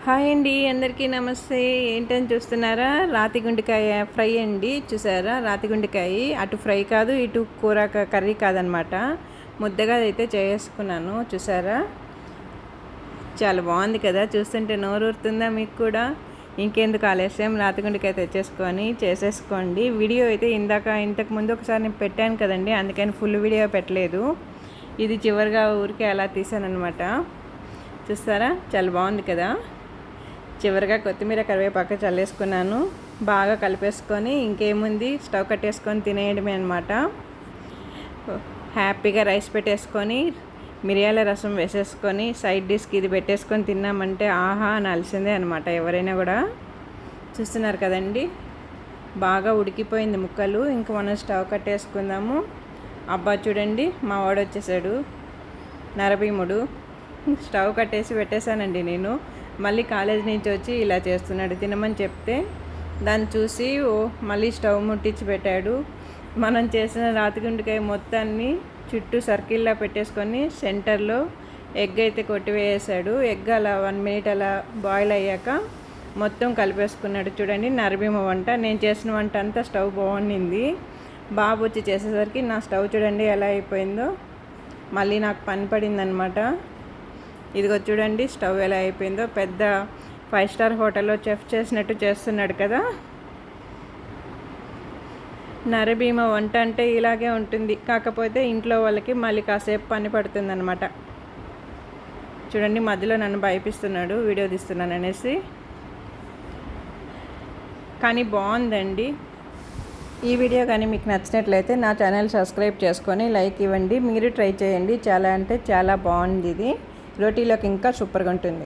Hi అండి, అందరికీ నమస్తే. ఏంటని చూస్తున్నారా? రాతి గుండెకాయ ఫ్రై అండి. చూసారా? రాతి గుండెకాయ అటు ఫ్రై కాదు, ఇటు కూర కర్రీ కాదనమాట. ముద్దగా అయితే చేసుకున్నాను. చూసారా? చాలా బాగుంది కదా, చూస్తుంటే నోరూరుతుందా మీకు కూడా? ఇంకెందుకు ఆలస్యం, రాతి గుండెకాయ తెచ్చేసుకొని చేసేసుకోండి. వీడియో అయితే ఇంతకు ముందు ఒకసారి నేను పెట్టాను కదండి, అందుకని ఫుల్ వీడియో పెట్టలేదు. ఇది చివరిగా ఊరికే అలా తీసాను అనమాట. చూస్తారా? చాలా బాగుంది కదా. చివరిగా కొత్తిమీర కరివేపాకు చల్లేసుకున్నాను. బాగా కలిపేసుకొని ఇంకేముంది, స్టవ్ కట్టేసుకొని తినేయడమే అనమాట. హ్యాపీగా రైస్ పెట్టేసుకొని మిరియాల రసం వేసేసుకొని సైడ్ డిష్కి ఇది పెట్టేసుకొని తిన్నామంటే ఆహా అనాల్సిందే అనమాట ఎవరైనా కూడా. చూస్తున్నారు కదండి, బాగా ఉడికిపోయింది ముక్కలు. ఇంక మనం స్టవ్ కట్టేసుకుందాము. అబ్బా చూడండి, మా వాడు వచ్చేసాడు, నరభీముడు. స్టవ్ కట్టేసి పెట్టేశానండి నేను. మళ్ళీ కాలేజ్ నుంచి వచ్చి ఇలా చేస్తున్నాడు. తినమని చెప్తే దాన్ని చూసి మళ్ళీ స్టవ్ ముట్టించి పెట్టాడు. మనం చేసిన రాతి గుండెకాయ మొత్తాన్ని చుట్టూ సర్కిల్లా పెట్టేసుకొని సెంటర్లో ఎగ్ అయితే కొట్టివేసాడు. ఎగ్ అలా 1 మినిట్ అలా బాయిల్ అయ్యాక మొత్తం కలిపేసుకున్నాడు. చూడండి, నరభీమ వంట. నేను చేసిన వంట అంతా స్టవ్ బాగుండింది. బాబు వచ్చి చేసేసరికి నా స్టవ్ చూడండి ఎలా అయిపోయిందో. మళ్ళీ నాకు పని పడిందనమాట. ఇదిగో చూడండి స్టవ్ ఎలా అయిపోయిందో. పెద్ద 5 స్టార్ హోటల్లో చెఫ్ చేసినట్టు చేస్తున్నాడు కదా. నరభీమ వంట అంటే ఇలాగే ఉంటుంది, కాకపోతే ఇంట్లో వాళ్ళకి మళ్ళీ కాసేపు పని పడుతుంది అనమాట. చూడండి, మధ్యలో నన్ను భయపిస్తున్నాడు వీడియో తీస్తున్నాను అనేసి. కానీ బాగుందండి. ఈ వీడియో కానీ మీకు నచ్చినట్లయితే నా ఛానల్ సబ్స్క్రైబ్ చేసుకొని లైక్ ఇవ్వండి. మీరు ట్రై చేయండి. చాలా అంటే చాలా బాగుంది ఇది. రోటీలోకి ఇంకా సూపర్గా ఉంటుంది.